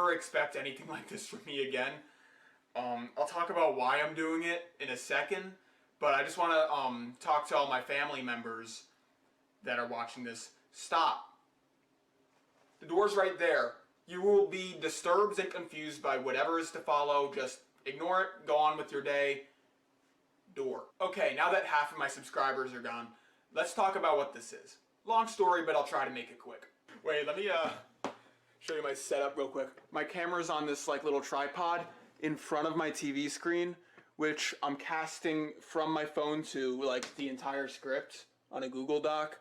never expect anything like this from me again. I'll talk about why I'm doing it in a second, but I just want to talk to all my family members that are watching this. Stop. The door's right there. You will be disturbed and confused by whatever is to follow. Just ignore it, go on with your day. Door. Okay, now that half of my subscribers are gone, let's talk about what this is. Long story, but I'll try to make it quick. Wait, let me show you my setup real quick. My camera's on this like little tripod in front of my TV screen, which I'm casting from my phone to like the entire script on a Google Doc.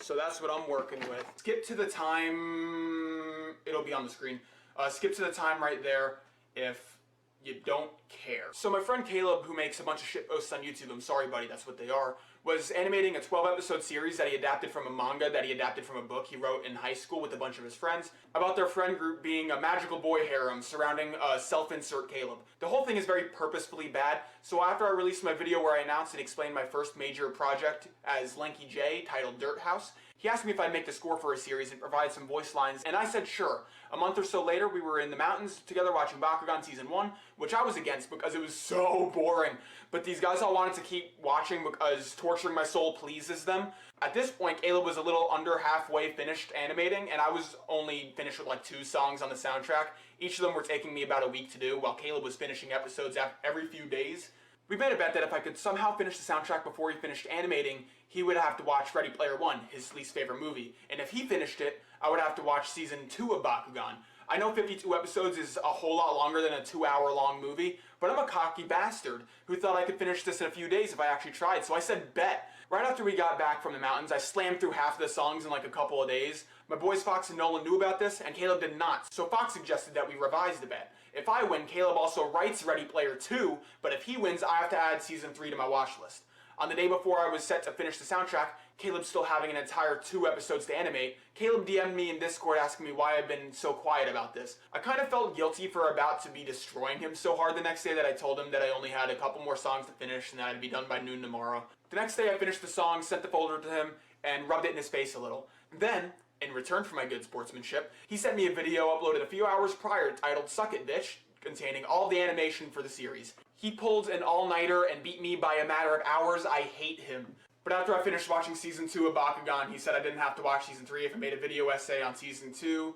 So that's what I'm working with. Skip to the time, it'll be on the screen. Skip to the time right there if you don't care. So my friend Caleb, who makes a bunch of shit posts on YouTube, I'm sorry buddy, that's what they are, was animating a 12-episode series that he adapted from a manga that he adapted from a book he wrote in high school with a bunch of his friends about their friend group being a magical boy harem surrounding self-insert Caleb. The whole thing is very purposefully bad, so after I released my video where I announced and explained my first major project as Lanky J, titled Dirt House, he asked me if I'd make the score for a series and provide some voice lines, and I said sure. A month or so later, we were in the mountains together watching Bakugan Season 1, which I was against because it was so boring. But these guys all wanted to keep watching because torturing my soul pleases them. At this point, Caleb was a little under halfway finished animating, and I was only finished with like 2 songs on the soundtrack. Each of them were taking me about a week to do, while Caleb was finishing episodes every few days. We made a bet that if I could somehow finish the soundtrack before he finished animating, he would have to watch Ready Player One, his least favorite movie. And if he finished it, I would have to watch Season 2 of Bakugan. I know 52 episodes is a whole lot longer than a 2-hour-long movie, but I'm a cocky bastard who thought I could finish this in a few days if I actually tried, so I said bet. Right after we got back from the mountains, I slammed through half of the songs in like a couple of days. My boys Fox and Nolan knew about this, and Caleb did not, so Fox suggested that we revise the bet. If I win, Caleb also writes Ready Player 2, but if he wins, I have to add Season 3 to my watch list. On the day before I was set to finish the soundtrack, Caleb's still having an entire 2 episodes to animate. Caleb DM'd me in Discord asking me why I've been so quiet about this. I kind of felt guilty for about to be destroying him so hard the next day that I told him that I only had a couple more songs to finish and that I'd be done by noon tomorrow. The next day I finished the song, sent the folder to him, and rubbed it in his face a little. Then, in return for my good sportsmanship, he sent me a video uploaded a few hours prior titled Suck It Bitch, containing all the animation for the series. He pulled an all-nighter and beat me by a matter of hours. I hate him. But after I finished watching Season 2 of Bakugan, he said I didn't have to watch Season 3 if I made a video essay on Season 2.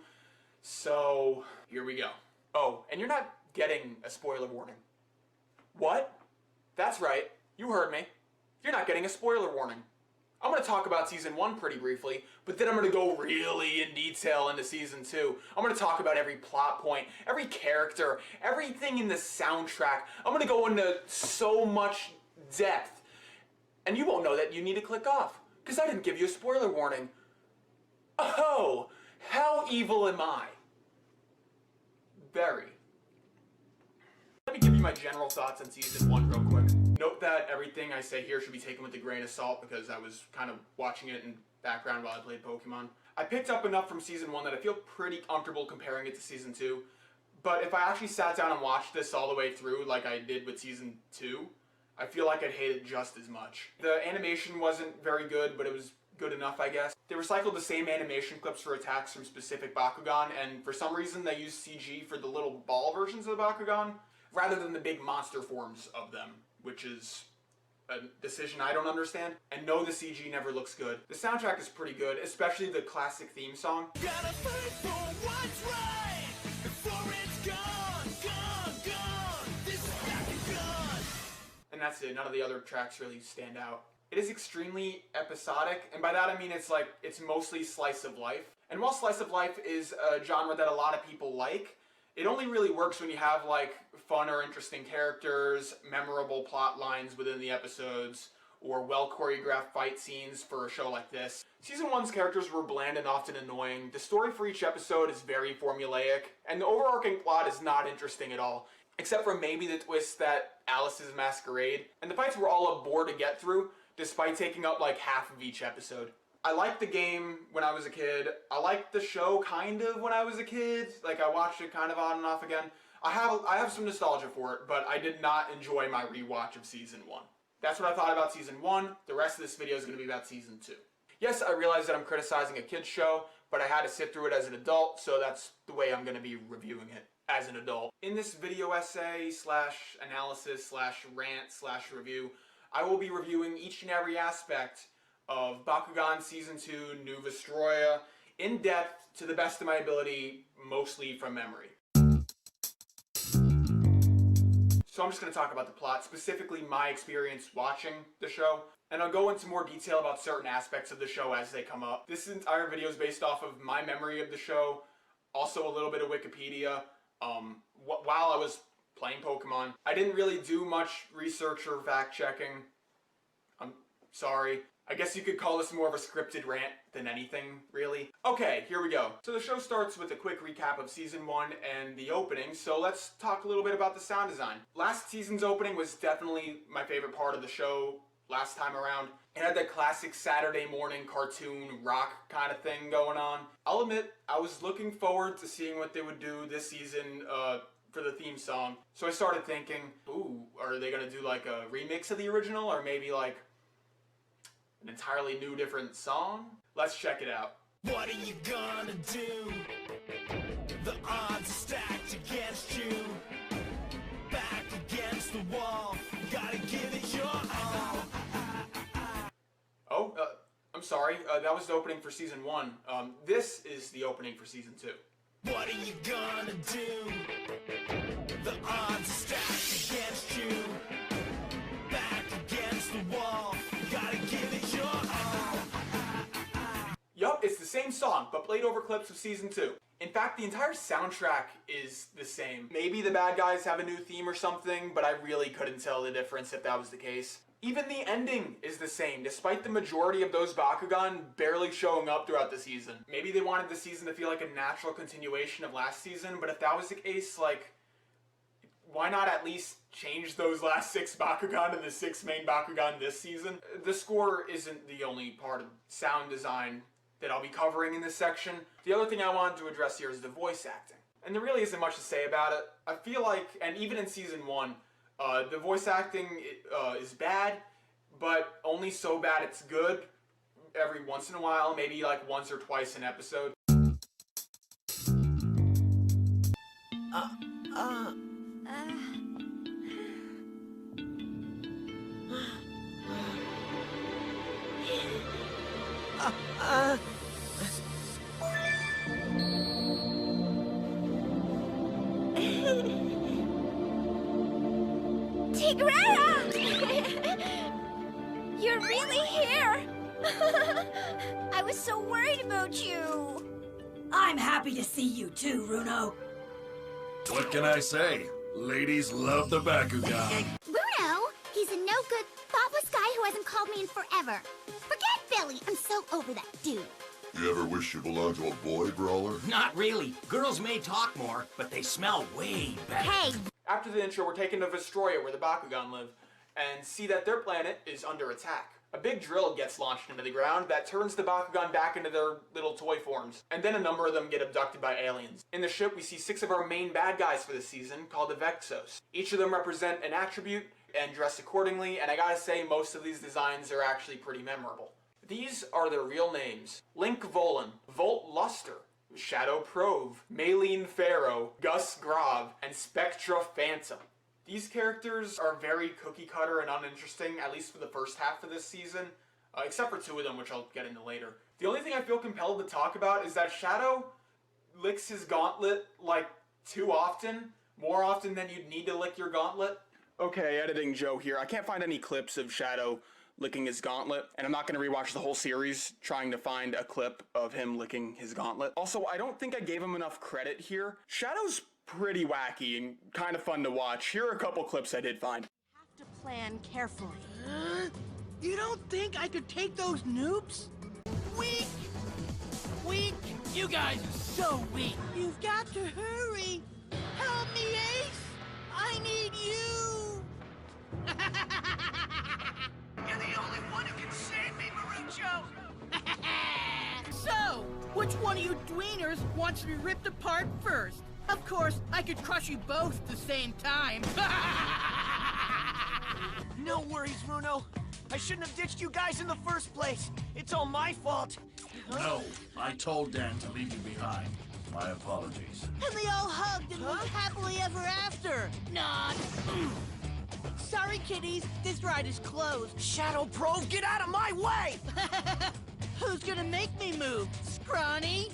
So, here we go. Oh, and you're not getting a spoiler warning. What? That's right. You heard me. You're not getting a spoiler warning. I'm going to talk about Season 1 pretty briefly, but then I'm going to go really in detail into Season 2. I'm going to talk about every plot point, every character, everything in the soundtrack. I'm going to go into so much depth. And you won't know that you need to click off, because I didn't give you a spoiler warning. Oh, how evil am I? Very. Let me give you my general thoughts on Season 1 real quick. Note that everything I say here should be taken with a grain of salt because I was kind of watching it in background while I played Pokemon. I picked up enough from Season 1 that I feel pretty comfortable comparing it to Season 2, but if I actually sat down and watched this all the way through like I did with Season 2, I feel like I'd hate it just as much. The animation wasn't very good, but it was good enough, I guess. They recycled the same animation clips for attacks from specific Bakugan, and for some reason they used CG for the little ball versions of the Bakugan, rather than the big monster forms of them, which is a decision I don't understand. And no, the CG never looks good. The soundtrack is pretty good, especially the classic theme song. Gotta fight for what's right before it's gone, gone, gone. This is Bakugan. And that's it. None of the other tracks really stand out. It is extremely episodic, and by that I mean it's mostly slice of life. And while slice of life is a genre that a lot of people like, it only really works when you have like fun or interesting characters, memorable plot lines within the episodes, or well choreographed fight scenes for a show like this. Season 1's characters were bland and often annoying, the story for each episode is very formulaic, and the overarching plot is not interesting at all, except for maybe the twist that Alice is a masquerade, and the fights were all a bore to get through, despite taking up like half of each episode. I liked the game when I was a kid. I liked the show kind of when I was a kid. Like I watched it kind of on and off again. I have some nostalgia for it, but I did not enjoy my rewatch of Season 1. That's what I thought about Season 1. The rest of this video is going to be about Season 2. Yes, I realize that I'm criticizing a kid's show, but I had to sit through it as an adult, so that's the way I'm going to be reviewing it as an adult. In this video essay slash analysis slash rant slash review, I will be reviewing each and every aspect of Bakugan Season 2 New Vestroya in depth to the best of my ability, mostly from memory. So I'm just going to talk about the plot, specifically my experience watching the show, and I'll go into more detail about certain aspects of the show as they come up. This entire video is based off of my memory of the show, also a little bit of Wikipedia, while I was playing Pokemon. I didn't really do much research or fact-checking. I'm sorry. I guess you could call this more of a scripted rant than anything, really. Okay, here we go. So the show starts with a quick recap of Season 1 and the opening, so let's talk a little bit about the sound design. Last season's opening was definitely my favorite part of the show last time around. It had that classic Saturday morning cartoon rock kind of thing going on. I'll admit, I was looking forward to seeing what they would do this season for the theme song. So I started thinking, ooh, are they gonna do like a remix of the original, or maybe like an entirely new, different song? Let's check it out. What are you gonna do? The odds are stacked against you. Back against the wall, gotta give it your all. Oh, I'm sorry, that was the opening for Season 1. This is the opening for Season 2. What are you gonna do? The odds are stacked against you. Back against the wall, gotta give it your all. Yup, it's the same song, but played over clips of Season 2. In fact, the entire soundtrack is the same. Maybe the bad guys have a new theme or something, but I really couldn't tell the difference if that was the case. Even the ending is the same, despite the majority of those Bakugan barely showing up throughout the season. Maybe they wanted the season to feel like a natural continuation of last season, but if that was the case, like, why not at least change those last 6 Bakugan to the 6 main Bakugan this season? The score isn't the only part of sound design that I'll be covering in this section. The other thing I wanted to address here is the voice acting. And there really isn't much to say about it. I feel like, and even in Season 1, the voice acting is bad, but only so bad it's good. Every once in a while, maybe like once or twice an episode. You're really here! I was so worried about you! I'm happy to see you too, Runo. What can I say? Ladies love the Bakugan. Bruno, he's a no-good, thoughtless guy who hasn't called me in forever. Forget Billy, I'm so over that dude. You ever wish you belonged to a boy brawler? Not really. Girls may talk more, but they smell way better. Hey! After the intro, we're taken to Vestroya, where the Bakugan live, and see that their planet is under attack. A big drill gets launched into the ground that turns the Bakugan back into their little toy forms, and then a number of them get abducted by aliens. In the ship, we see 6 of our main bad guys for this season, called the Vexos. Each of them represent an attribute and dress accordingly, and I gotta say, most of these designs are actually pretty memorable. These are their real names: Link Volan, Volt Luster, Shadow Prove, Maylene Pharaoh, Gus Grav, and Spectra Phantom. These characters are very cookie-cutter and uninteresting, at least for the first half of this season, except for 2 of them, which I'll get into later. The only thing I feel compelled to talk about is that Shadow licks his gauntlet, like, too often. More often than you'd need to lick your gauntlet. Okay, editing Joe here. I can't find any clips of Shadow licking his gauntlet, and I'm not going to rewatch the whole series trying to find a clip of him licking his gauntlet. Also, I don't think I gave him enough credit here. Shadow's pretty wacky and kind of fun to watch. Here are a couple clips I did find. Have to plan carefully. You don't think I could take those noobs? Weak! Weak! You guys are so weak! You've got to hurry! Help me, Ace! I need you! You're the only one who can save me, Marucho! So, which one of you tweeners wants to be ripped apart first? Of course, I could crush you both at the same time. No worries, Runo. I shouldn't have ditched you guys in the first place. It's all my fault. No, I told Dan to leave you behind. My apologies. And they all hugged and lived happily ever after. Not. Sorry, kiddies. This ride is closed. Shadow Pro, get out of my way! Who's gonna make me move? Scrawny?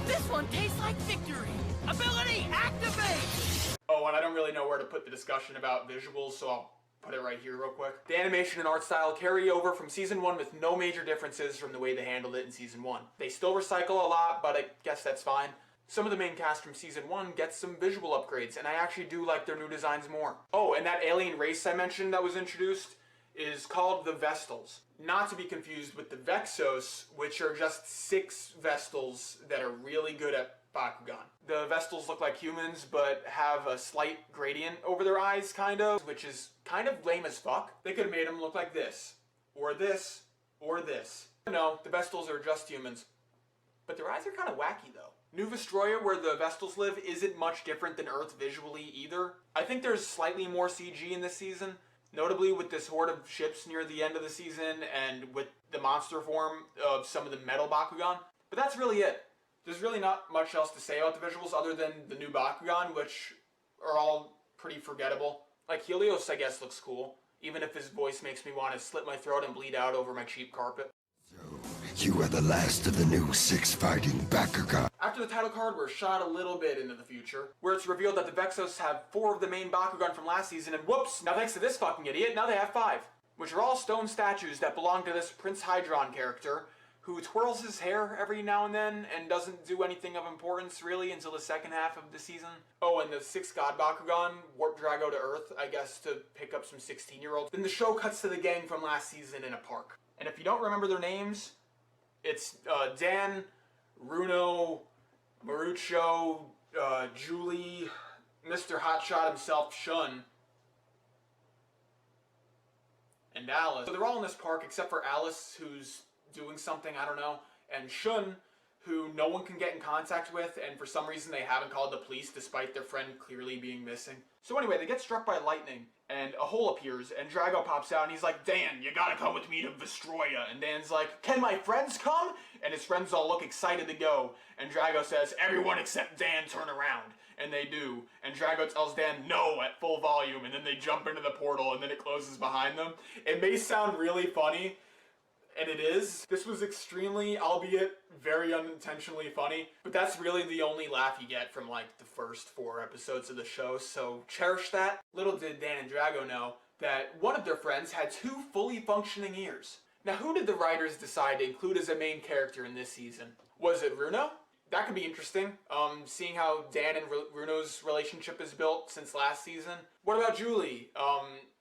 This one tastes like victory. Ability, activate! Oh, and I don't really know where to put the discussion about visuals, so I'll put it right here real quick. The animation and art style carry over from Season 1 with no major differences from the way they handled it in Season 1. They still recycle a lot, but I guess that's fine. Some of the main cast from Season 1 gets some visual upgrades, and I actually do like their new designs more. Oh, and that alien race I mentioned that was introduced is called the Vestals. Not to be confused with the Vexos, which are just 6 Vestals that are really good at Bakugan. The Vestals look like humans, but have a slight gradient over their eyes, kind of, which is kind of lame as fuck. They could have made them look like this, or this, or this. No, the Vestals are just humans. But their eyes are kind of wacky, though. New Vestroia, where the Vestals live, isn't much different than Earth visually, either. I think there's slightly more CG in this season, notably with this horde of ships near the end of the season, and with the monster form of some of the metal Bakugan. But that's really it. There's really not much else to say about the visuals other than the new Bakugan, which are all pretty forgettable. Like, Helios, I guess, looks cool, even if his voice makes me want to slit my throat and bleed out over my cheap carpet. You are the last of the new 6 fighting Bakugan. After the title card, we're shot a little bit into the future, where it's revealed that the Vexos have 4 of the main Bakugan from last season, and whoops, now thanks to this fucking idiot, now they have 5. Which are all stone statues that belong to this Prince Hydron character, who twirls his hair every now and then, and doesn't do anything of importance, really, until the second half of the season. Oh, and the 6th God Bakugan warp Drago to Earth, I guess, to pick up some 16-year-olds. Then the show cuts to the gang from last season in a park. And if you don't remember their names, it's Dan, Runo, Marucho, Julie, Mr. Hotshot himself, Shun, and Alice. So they're all in this park except for Alice, who's doing something, I don't know, and Shun, who no one can get in contact with, and for some reason they haven't called the police despite their friend clearly being missing. So anyway, they get struck by lightning, and a hole appears, and Drago pops out, and he's like, Dan, you gotta come with me to Vestroia. And Dan's like, can my friends come? And his friends all look excited to go, and Drago says, everyone except Dan turn around. And they do, and Drago tells Dan no at full volume, and then they jump into the portal, and then it closes behind them. It may sound really funny, and it is. This was extremely, albeit very unintentionally funny, but that's really the only laugh you get from like the first 4 episodes of the show, so cherish that. Little did Dan and Drago know that one of their friends had 2 fully functioning ears. Now, who did the writers decide to include as a main character in this season? Was it Runo? That could be interesting, seeing how Dan and Runo's relationship is built since last season. What about Julie?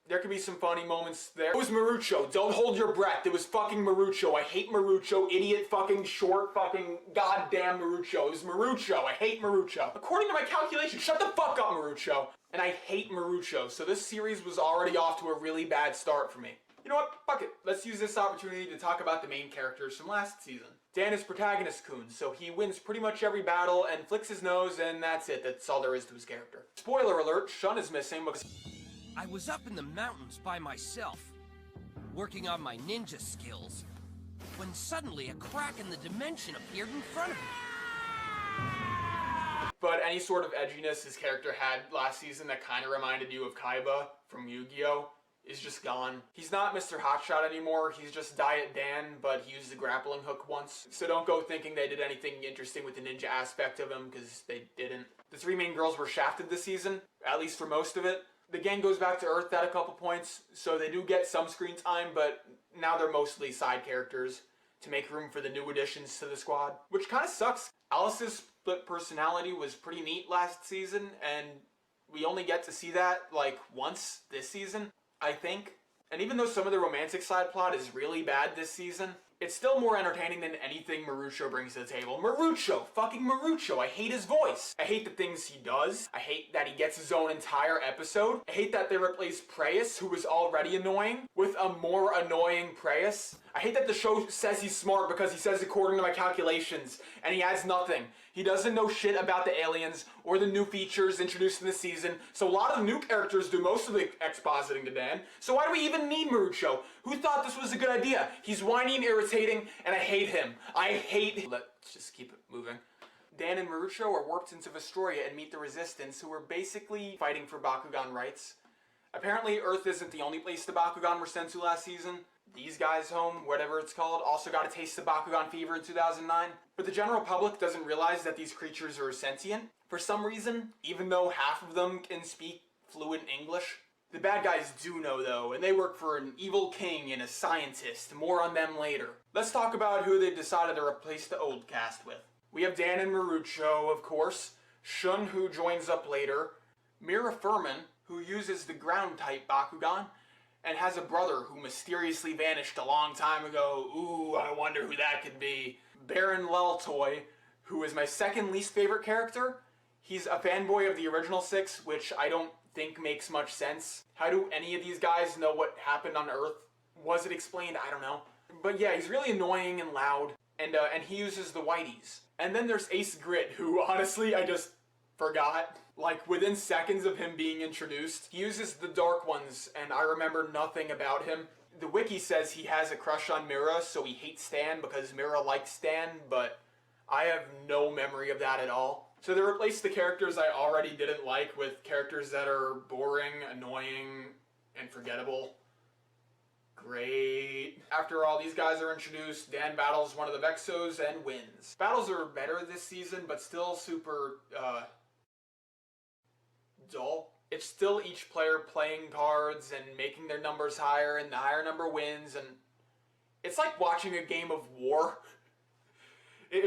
There could be some funny moments there. It was Marucho. Don't hold your breath. It was fucking Marucho. I hate Marucho. Idiot fucking short fucking goddamn Marucho. It was Marucho. I hate Marucho. According to my calculations, shut the fuck up, Marucho. And I hate Marucho, so this series was already off to a really bad start for me. You know what? Fuck it. Let's use this opportunity to talk about the main characters from last season. Dan is protagonist Kun, so he wins pretty much every battle and flicks his nose, and that's it. That's all there is to his character. Spoiler alert, Shun is missing because I was up in the mountains by myself, working on my ninja skills, when suddenly a crack in the dimension appeared in front of me. But any sort of edginess his character had last season that kind of reminded you of Kaiba from Yu-Gi-Oh! Is just gone. He's not Mr. Hotshot anymore, he's just Diet Dan, but he used the grappling hook once. So don't go thinking they did anything interesting with the ninja aspect of him, because they didn't. The 3 main girls were shafted this season, at least for most of it. The gang goes back to Earth at a couple points, so they do get some screen time, but now they're mostly side characters to make room for the new additions to the squad. Which kind of sucks. Alice's split personality was pretty neat last season, and we only get to see that, like, once this season, I think. And even though some of the romantic side plot is really bad this season, It's still more entertaining than anything Marucho brings to the table. Marucho! Fucking Marucho! I hate his voice. I hate the things he does. I hate that he gets his own entire episode. I hate that they replaced Preyas, who was already annoying, with a more annoying Preyas. I hate that the show says he's smart because he says according to my calculations, and he adds nothing. He doesn't know shit about the aliens or the new features introduced in the season, so a lot of the new characters do most of the expositing to Dan. So why do we even need Marucho? Who thought this was a good idea? He's whiny and irritating, and I hate him. I hate him. Let's just keep it moving. Dan and Marucho are warped into Vestroia and meet the Resistance, who are basically fighting for Bakugan rights. Apparently, Earth isn't the only place the Bakugan were sent to last season. These Guys Home, whatever it's called, also got a taste of Bakugan fever in 2009. But the general public doesn't realize that these creatures are sentient. For some reason, even though half of them can speak fluent English. The bad guys do know though, and they work for an evil king and a scientist. More on them later. Let's talk about who they've decided to replace the old cast with. We have Dan and Marucho, of course. Shun, who joins up later. Mira Furman, who uses the ground type Bakugan, and has a brother who mysteriously vanished a long time ago. Ooh, I wonder who that could be. Baron Leltoy, who is my second least favorite character. He's a fanboy of the original 6, which I don't think makes much sense. How do any of these guys know what happened on Earth? Was it explained? I don't know. But yeah, he's really annoying and loud, and he uses the whiteys. And then there's Ace Grit, who honestly I just forgot. Like, within seconds of him being introduced, he uses the Dark Ones, and I remember nothing about him. The wiki says he has a crush on Mira, so he hates Stan because Mira likes Stan, but I have no memory of that at all. So they replaced the characters I already didn't like with characters that are boring, annoying, and forgettable. Great. After all these guys are introduced, Dan battles one of the Vexos and wins. Battles are better this season, but still super, dull. It's still each player playing cards and making their numbers higher, and the higher number wins, and it's like watching a game of war.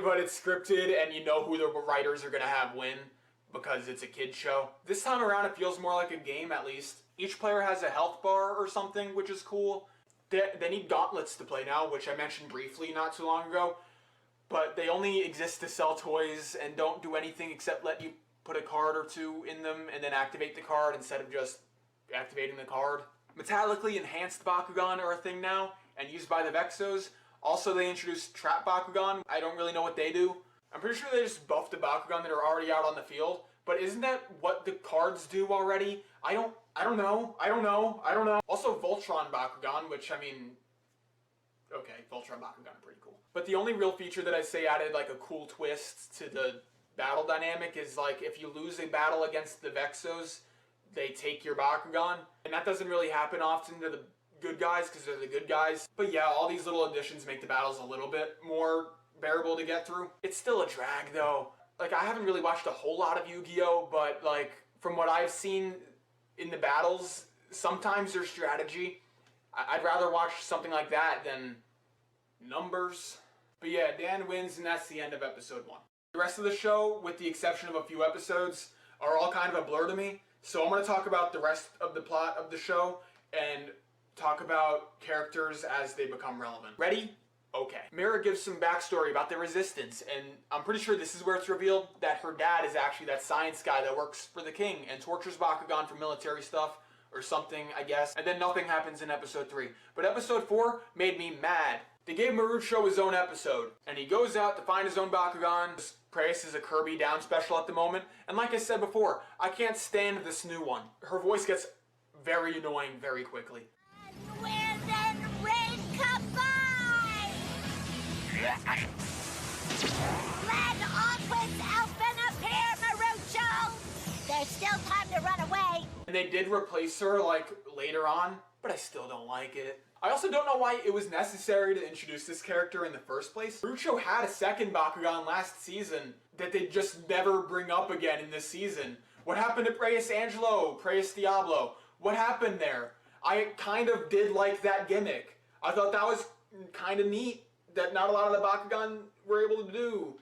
But it's scripted, and you know who the writers are gonna have win, because it's a kid's show. This time around, it feels more like a game, at least. Each player has a health bar or something, which is cool. They need gauntlets to play now, which I mentioned briefly not too long ago. But they only exist to sell toys and don't do anything except let you put a card or two in them and then activate the card instead of just activating the card. Metallically enhanced Bakugan are a thing now, and used by the Vexos. Also, they introduced Trap Bakugan. I don't really know what they do. I'm pretty sure they just buffed the Bakugan that are already out on the field. But isn't that what the cards do already? I don't know. Also, Voltron Bakugan, which, I mean... Okay, Voltron Bakugan are pretty cool. But the only real feature that I say added, like, a cool twist to the battle dynamic is, like, if you lose a battle against the Vexos, they take your Bakugan. And that doesn't really happen often to the good guys, because they're the good guys. But yeah, all these little additions make the battles a little bit more bearable to get through. It's still a drag, though. Like, I haven't really watched a whole lot of Yu-Gi-Oh!, but, like, from what I've seen in the battles, sometimes there's strategy. I'd rather watch something like that than numbers. But yeah, Dan wins, and that's the end of episode 1. The rest of the show, with the exception of a few episodes, are all kind of a blur to me. So I'm going to talk about the rest of the plot of the show, and talk about characters as they become relevant. Ready? Okay. Mira gives some backstory about the Resistance, and I'm pretty sure this is where it's revealed that her dad is actually that science guy that works for the king and tortures Bakugan for military stuff, or something, I guess. And then nothing happens in episode 3. But episode 4 made me mad. They gave Marucho his own episode, and he goes out to find his own Bakugan. Preyas is a Kirby down special at the moment, and like I said before, I can't stand this new one. Her voice gets very annoying very quickly. Wind and rain combine! Land onwards, Elfin, appear, Marucho! There's still time to run away. And they did replace her, like, later on, but I still don't like it. I also don't know why it was necessary to introduce this character in the first place. Marucho had a second Bakugan last season that they just never bring up again in this season. What happened to Preyas Angelo, Preyas Diablo? What happened there? I kind of did like that gimmick. I thought that was kind of neat that not a lot of the Bakugan were able to do.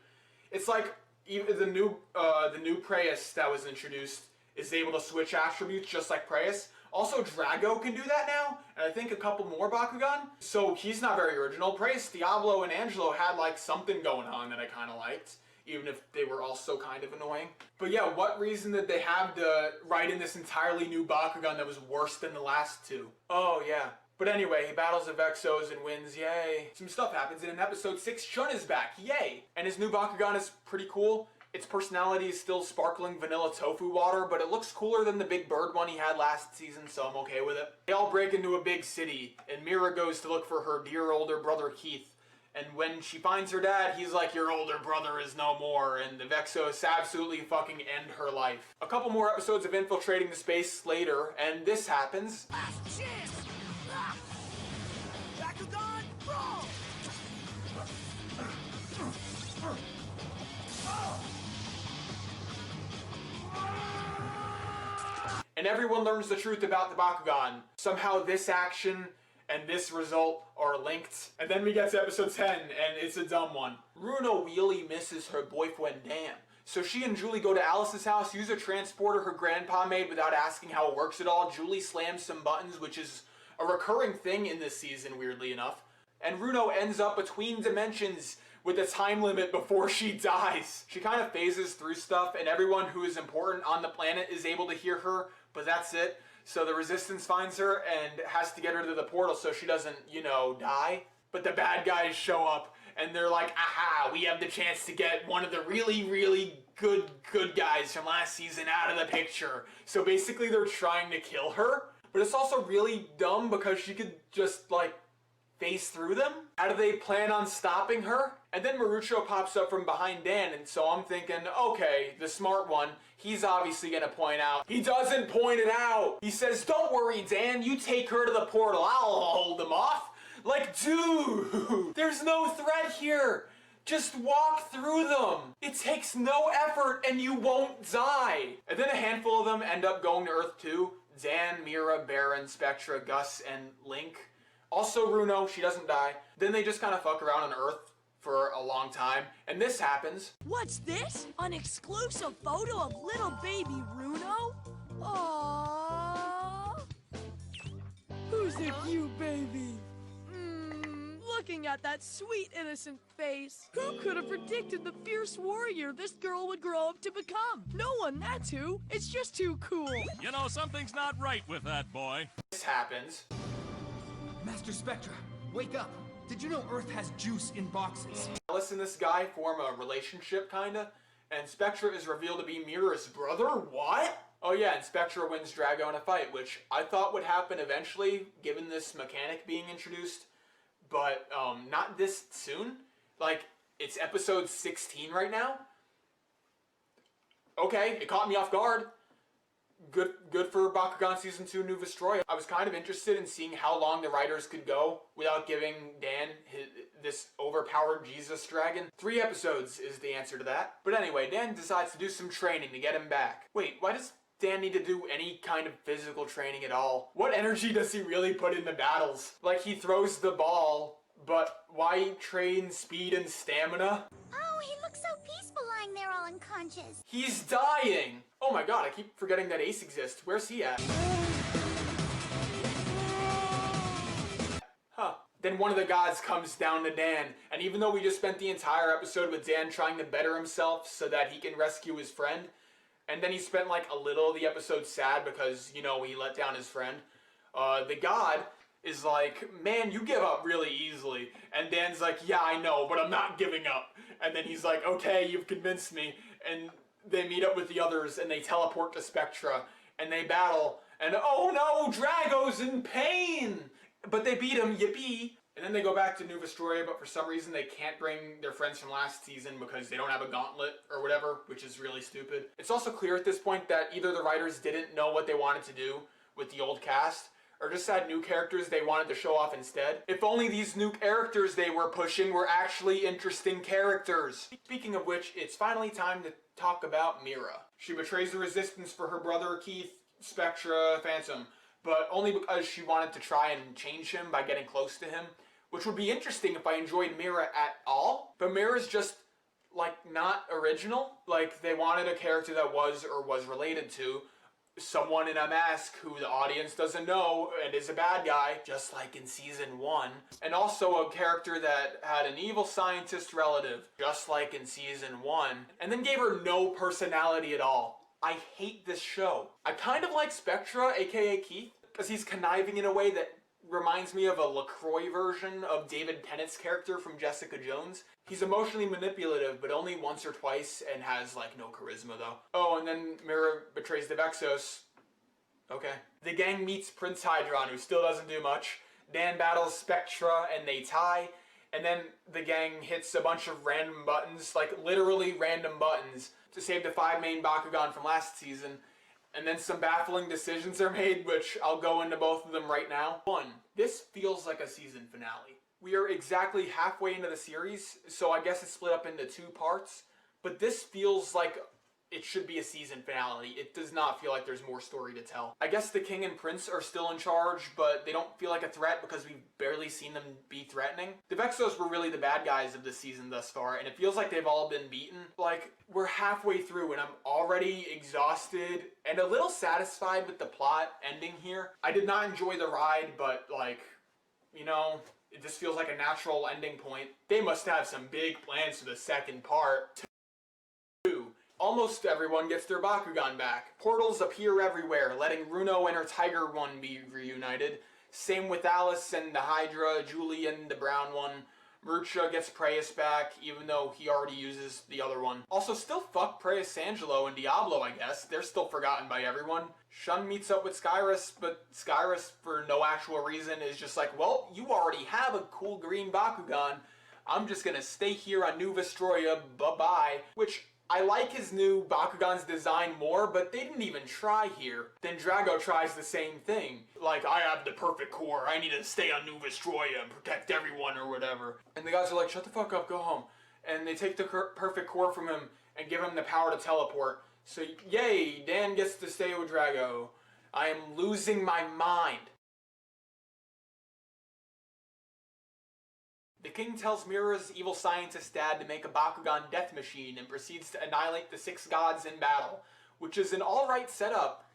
It's like even the new Preyas that was introduced is able to switch attributes just like Preyas, Also, Drago can do that now, and I think a couple more Bakugan. So he's not very original. Praise Diablo and Angelo had like something going on that I kind of liked, even if they were also kind of annoying. But yeah, what reason did they have to write in this entirely new Bakugan that was worse than the last two? Oh yeah. But anyway, he battles the Vexos and wins, yay. Some stuff happens, and in episode 6, Shun is back, yay! And his new Bakugan is pretty cool. Its personality is still sparkling vanilla tofu water, but it looks cooler than the big bird one he had last season, so I'm okay with it. They all break into a big city, and Mira goes to look for her dear older brother Keith. And when she finds her dad, he's like, your older brother is no more, and the Vexos absolutely fucking end her life. A couple more episodes of infiltrating the space later, and this happens. Last chance! Bakugan, roll! And everyone learns the truth about the Bakugan. Somehow this action and this result are linked. And then we get to episode 10, and it's a dumb one. Runo really misses her boyfriend Dan. So she and Julie go to Alice's house, use a transporter her grandpa made without asking how it works at all. Julie slams some buttons, which is a recurring thing in this season, weirdly enough. And Runo ends up between dimensions with a time limit before she dies. She kind of phases through stuff, and everyone who is important on the planet is able to hear her, but that's it. So the Resistance finds her and has to get her to the portal so she doesn't, you know, die. But the bad guys show up, and they're like, aha, we have the chance to get one of the really, really good guys from last season out of the picture. So basically they're trying to kill her, but it's also really dumb because she could just, like, phase through them? How do they plan on stopping her? And then Marucho pops up from behind Dan, and so I'm thinking, okay, the smart one, he's obviously gonna point out. He doesn't point it out! He says, don't worry, Dan, you take her to the portal, I'll hold them off. Like, dude, there's no threat here. Just walk through them. It takes no effort and you won't die. And then a handful of them end up going to Earth too. Dan, Mira, Baron, Spectra, Gus, and Link. Also Runo, she doesn't die. Then they just kind of fuck around on Earth for a long time, and this happens. What's this? An exclusive photo of little baby Runo? Aww. Who's the cute baby? Looking at that sweet innocent face. Who could have predicted the fierce warrior this girl would grow up to become? No one, that's who. It's just too cool. You know, something's not right with that boy. This happens. Master Spectra, wake up. Did you know Earth has juice in boxes? Alice and this guy form a relationship, kinda, and Spectra is revealed to be Mira's brother? What? Oh yeah, and Spectra wins Drago in a fight, which I thought would happen eventually, given this mechanic being introduced, but not this soon. Like, it's episode 16 right now? Okay, it caught me off guard. Good for Bakugan Season 2 New Vestroya. I was kind of interested in seeing how long the writers could go without giving Dan this overpowered Jesus dragon. 3 episodes is the answer to that. But anyway, Dan decides to do some training to get him back. Wait, why does Dan need to do any kind of physical training at all? What energy does he really put into battles? Like, he throws the ball, but why train speed and stamina? Oh, he looks so peaceful lying there all unconscious. He's dying! Oh my god, I keep forgetting that Ace exists. Where's he at? Huh. Then one of the gods comes down to Dan, and even though we just spent the entire episode with Dan trying to better himself so that he can rescue his friend, and then he spent like a little of the episode sad because, you know, he let down his friend, the god is like, man, you give up really easily. And Dan's like, yeah, I know, but I'm not giving up. And then he's like, okay, you've convinced me. And they meet up with the others, and they teleport to Spectra, and they battle, and oh no, Drago's in pain! But they beat him, yippee! And then they go back to New Vestroya, but for some reason they can't bring their friends from last season because they don't have a gauntlet or whatever, which is really stupid. It's also clear at this point that either the writers didn't know what they wanted to do with the old cast, or just had new characters they wanted to show off instead. If only these new characters they were pushing were actually interesting characters. Speaking of which, it's finally time to talk about Mira. She betrays the Resistance for her brother Keith, Spectra, Phantom, but only because she wanted to try and change him by getting close to him, which would be interesting if I enjoyed Mira at all. But Mira's just, like, not original. Like, they wanted a character that was or was related to someone in a mask who the audience doesn't know and is a bad guy, just like in season 1. And also a character that had an evil scientist relative, just like in season 1. And then gave her no personality at all. I hate this show. I kind of like Spectra, aka Keith, because he's conniving in a way that reminds me of a LaCroix version of David Tennant's character from Jessica Jones. He's emotionally manipulative, but only once or twice, and has, like, no charisma, though. Oh, and then Mira betrays the Vexos. Okay. The gang meets Prince Hydron, who still doesn't do much. Dan battles Spectra, and they tie. And then the gang hits a bunch of random buttons, like, literally random buttons, to save the 5 main Bakugan from last season. And then some baffling decisions are made, which I'll go into both of them right now. 1. This feels like a season finale. We are exactly halfway into the series, so I guess it's split up into 2 parts. But this feels like it should be a season finale. It does not feel like there's more story to tell. I guess the king and prince are still in charge, but they don't feel like a threat because we've barely seen them be threatening. The Vexos were really the bad guys of this season thus far, and it feels like they've all been beaten. Like, we're halfway through and I'm already exhausted and a little satisfied with the plot ending here. I did not enjoy the ride, but, like, you know, it just feels like a natural ending point. They must have some big plans for the second part. 2. Almost everyone gets their Bakugan back. Portals appear everywhere, letting Runo and her Tiger one be reunited. Same with Alice and the Hydra, Julian, the brown one. Marucho gets Preus back, even though he already uses the other one. Also, still fuck Preus Angelo and Diablo, I guess. They're still forgotten by everyone. Shun meets up with Skyrus, but Skyrus, for no actual reason, is just like, well, you already have a cool green Bakugan. I'm just gonna stay here on New Vestroia, bye-bye. Which, I like his new Bakugan's design more, but they didn't even try here. Then Drago tries the same thing. Like, I have the perfect core, I need to stay on New Vestroia and protect everyone or whatever. And the guys are like, shut the fuck up, go home. And they take the perfect core from him and give him the power to teleport. So, yay, Dan gets to stay with Drago. I am losing my mind. The king tells Mira's evil scientist dad to make a Bakugan death machine and proceeds to annihilate the 6 gods in battle, which is an alright setup.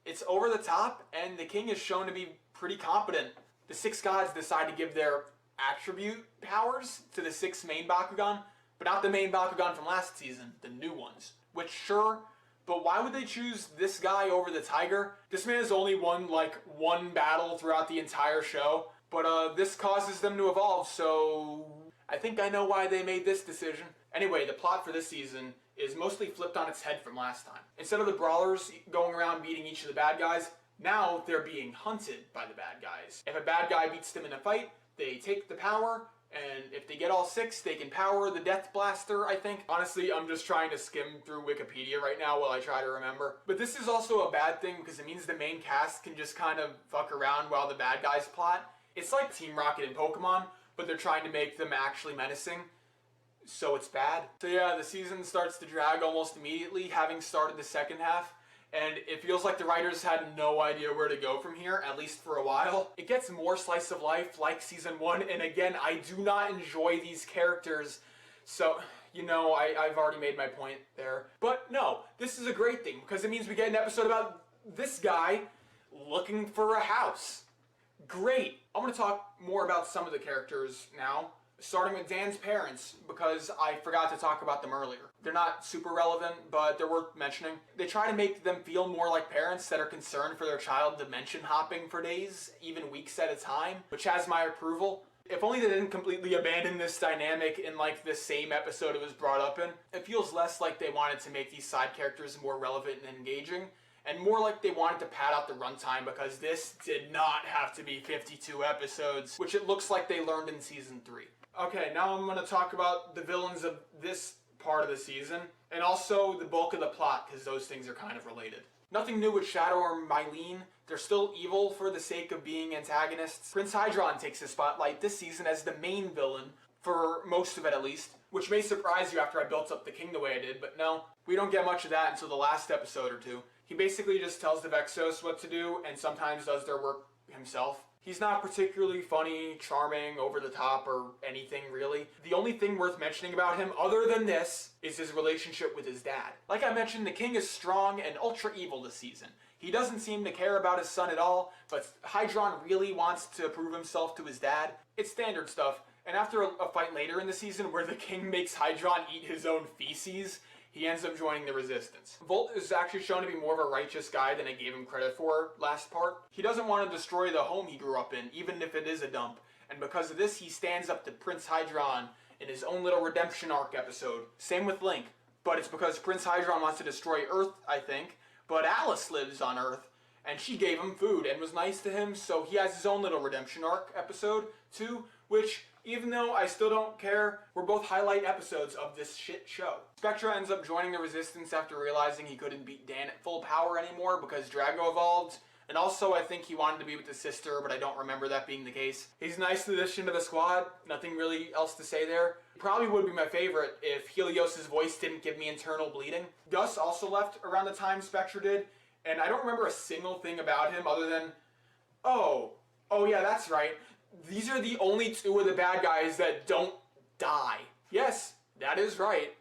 It's over the top, and the king is shown to be pretty competent. The 6 gods decide to give their attribute powers to the 6 main Bakugan, but not the main Bakugan from last season, the new ones. Which, sure, but why would they choose this guy over the Tiger? This man has only won, like, 1 battle throughout the entire show. But this causes them to evolve, so I think I know why they made this decision. Anyway, the plot for this season is mostly flipped on its head from last time. Instead of the brawlers going around beating each of the bad guys, now they're being hunted by the bad guys. If a bad guy beats them in a fight, they take the power, and if they get all 6, they can power the Death Blaster, I think. Honestly, I'm just trying to skim through Wikipedia right now while I try to remember. But this is also a bad thing because it means the main cast can just kind of fuck around while the bad guys plot. It's like Team Rocket in Pokemon, but they're trying to make them actually menacing, so it's bad. So yeah, the season starts to drag almost immediately, having started the second half, and it feels like the writers had no idea where to go from here, at least for a while. It gets more slice of life like season 1, and again, I do not enjoy these characters, so, you know, I've already made my point there. But no, this is a great thing, because it means we get an episode about this guy looking for a house. Great! I'm going to talk more about some of the characters now, starting with Dan's parents, because I forgot to talk about them earlier. They're not super relevant, but they're worth mentioning. They try to make them feel more like parents that are concerned for their child dimension hopping for days, even weeks at a time, which has my approval. If only they didn't completely abandon this dynamic in, like, the same episode it was brought up in. It feels less like they wanted to make these side characters more relevant and engaging, and more like they wanted to pad out the runtime because this did not have to be 52 episodes, which it looks like they learned in season 3. Okay, now I'm going to talk about the villains of this part of the season, and also the bulk of the plot, because those things are kind of related. Nothing new with Shadow or Mylene. They're still evil for the sake of being antagonists. Prince Hydron takes the spotlight this season as the main villain, for most of it at least, which may surprise you after I built up the king the way I did, but no, we don't get much of that until the last episode or 2. He basically just tells the Vexos what to do and sometimes does their work himself. He's not particularly funny, charming, over the top, or anything really. The only thing worth mentioning about him, other than this, is his relationship with his dad. Like I mentioned, the king is strong and ultra evil this season. He doesn't seem to care about his son at all, but Hydron really wants to prove himself to his dad. It's standard stuff, and after a fight later in the season where the king makes Hydron eat his own feces, he ends up joining the resistance. Volt is actually shown to be more of a righteous guy than I gave him credit for last part. He doesn't want to destroy the home he grew up in, even if it is a dump. And because of this, he stands up to Prince Hydron in his own little redemption arc episode. Same with Link. But it's because Prince Hydron wants to destroy Earth, I think. But Alice lives on Earth, and she gave him food and was nice to him, so he has his own little redemption arc episode, too, which, even though I still don't care, were both highlight episodes of this shit show. Spectra ends up joining the Resistance after realizing he couldn't beat Dan at full power anymore because Drago evolved, and also I think he wanted to be with his sister, but I don't remember that being the case. He's nice to the addition to the squad, nothing really else to say there. Probably would be my favorite if Helios's voice didn't give me internal bleeding. Gus also left around the time Spectra did, and I don't remember a single thing about him other than, oh yeah, that's right. These are the only two of the bad guys that don't die. Yes, that is right.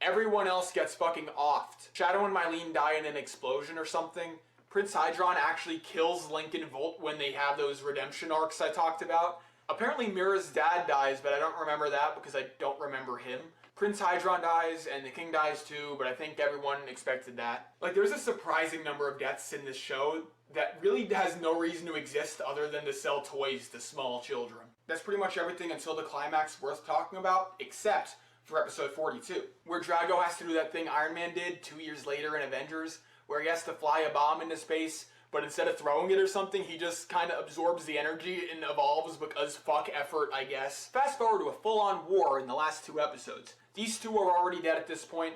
Everyone else gets fucking offed. Shadow and Mylene die in an explosion or something. Prince Hydron actually kills Link and Volt when they have those redemption arcs I talked about. Apparently Mira's dad dies, but I don't remember that because I don't remember him. Prince Hydron dies, and the king dies too, but I think everyone expected that. Like, there's a surprising number of deaths in this show that really has no reason to exist other than to sell toys to small children. That's pretty much everything until the climax worth talking about, except for episode 42, where Drago has to do that thing Iron Man did 2 years later in Avengers, where he has to fly a bomb into space, but instead of throwing it or something, he just kind of absorbs the energy and evolves because fuck effort, I guess. Fast forward to a full-on war in the last 2 episodes. These 2 are already dead at this point,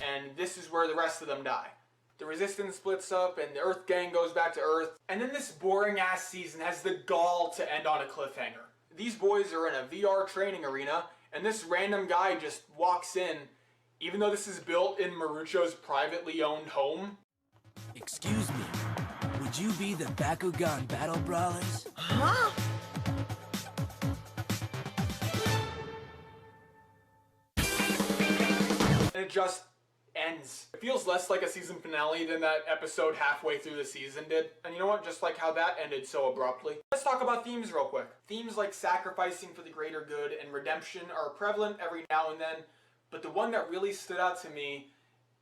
and this is where the rest of them die. The Resistance splits up, and the Earth Gang goes back to Earth, and then this boring-ass season has the gall to end on a cliffhanger. These boys are in a VR training arena, and this random guy just walks in, even though this is built in Marucho's privately owned home. Excuse me, would you be the Bakugan Battle Brawlers? Huh? And it just ends. It feels less like a season finale than that episode halfway through the season did. And you know what? Just like how that ended so abruptly. Let's talk about themes real quick. Themes like sacrificing for the greater good and redemption are prevalent every now and then, but the one that really stood out to me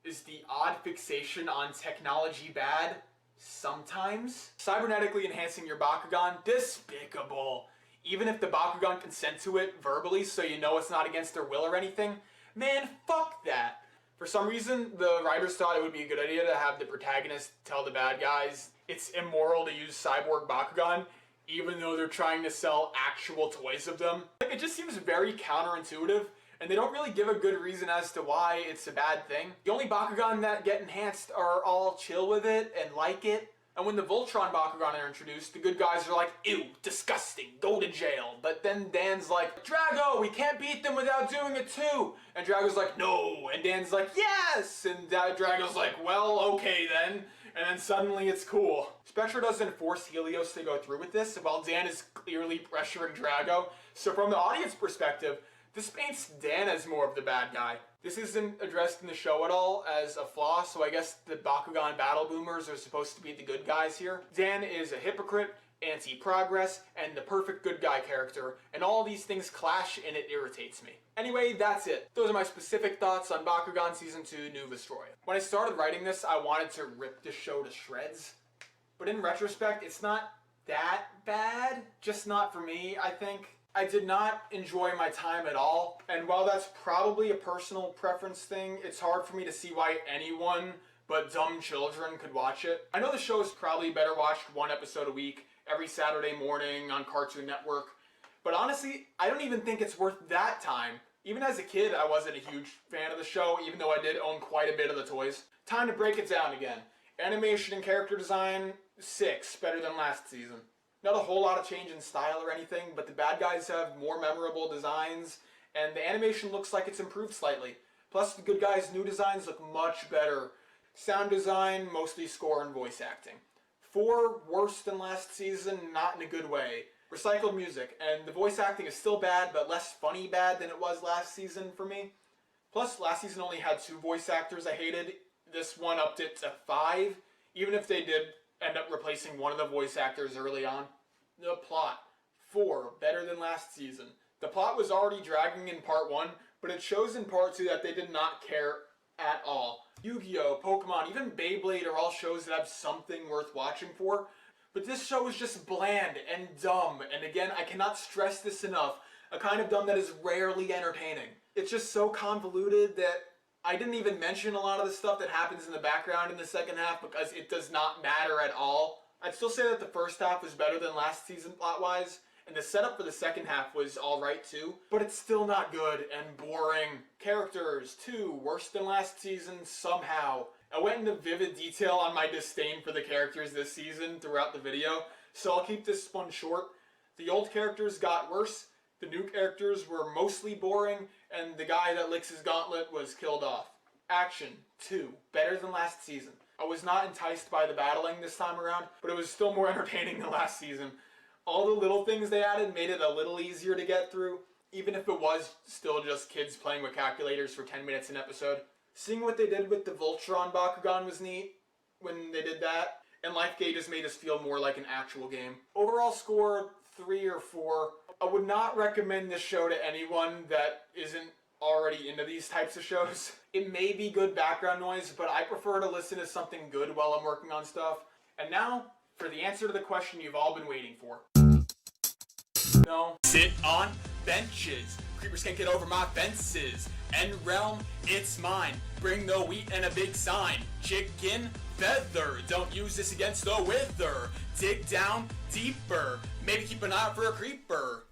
is the odd fixation on technology bad sometimes. Cybernetically enhancing your Bakugan, despicable. Even if the Bakugan consent to it verbally so you know it's not against their will or anything, man, fuck that. For some reason, the writers thought it would be a good idea to have the protagonist tell the bad guys it's immoral to use cyborg Bakugan, even though they're trying to sell actual toys of them. Like, it just seems very counterintuitive, and they don't really give a good reason as to why it's a bad thing. The only Bakugan that get enhanced are all chill with it and like it. And when the Voltron Bakugan are introduced, the good guys are like, ew, disgusting, go to jail. But then Dan's like, Drago, we can't beat them without doing it too. And Drago's like, no. And Dan's like, yes. And Drago's like, well, okay then. And then suddenly it's cool. Spectra doesn't force Helios to go through with this, while Dan is clearly pressuring Drago. So from the audience perspective, this paints Dan as more of the bad guy. This isn't addressed in the show at all as a flaw, so I guess the Bakugan Battle Boomers are supposed to be the good guys here. Dan is a hypocrite, anti-progress, and the perfect good guy character, and all these things clash and it irritates me. Anyway, that's it. Those are my specific thoughts on Bakugan Season 2 New Vestroia. When I started writing this, I wanted to rip the show to shreds, but in retrospect, it's not that bad. Just not for me, I think. I did not enjoy my time at all, and while that's probably a personal preference thing, it's hard for me to see why anyone but dumb children could watch it. I know the show is probably better watched 1 episode a week, every Saturday morning on Cartoon Network, but honestly, I don't even think it's worth that time. Even as a kid, I wasn't a huge fan of the show, even though I did own quite a bit of the toys. Time to break it down again. Animation and character design, 6, better than last season. Not a whole lot of change in style or anything, but the bad guys have more memorable designs, and the animation looks like it's improved slightly. Plus, the good guys' new designs look much better. Sound design, mostly score and voice acting. 4, worse than last season, not in a good way. Recycled music, and the voice acting is still bad, but less funny bad than it was last season for me. Plus, last season only had 2 voice actors I hated. This one upped it to 5, even if they did end up replacing one of the voice actors early on. The plot, 4, better than last season. The plot was already dragging in part 1, but it shows in part 2 that they did not care at all. Yu-Gi-Oh!, Pokemon, even Beyblade are all shows that have something worth watching for, but this show is just bland and dumb, and again, I cannot stress this enough, a kind of dumb that is rarely entertaining. It's just so convoluted that I didn't even mention a lot of the stuff that happens in the background in the second half because it does not matter at all. I'd still say that the first half was better than last season plot-wise, and the setup for the second half was alright too, but it's still not good and boring. Characters, 2, worse than last season somehow. I went into vivid detail on my disdain for the characters this season throughout the video, so I'll keep this one short. The old characters got worse, the new characters were mostly boring, and the guy that licks his gauntlet was killed off. Action, 2, better than last season. I was not enticed by the battling this time around, but it was still more entertaining than last season. All the little things they added made it a little easier to get through, even if it was still just kids playing with calculators for 10 minutes an episode. Seeing what they did with the Voltron Bakugan was neat when they did that, and Life Gauges made us feel more like an actual game. Overall score, 3 or 4. I would not recommend this show to anyone that isn't already into these types of shows. It may be good background noise, but I prefer to listen to something good while I'm working on stuff. And now, for the answer to the question you've all been waiting for. No. Sit on benches. Creepers can't get over my fences. End realm, it's mine. Bring the wheat and a big sign. Chicken feather. Don't use this against the wither. Dig down deeper. Maybe keep an eye out for a creeper.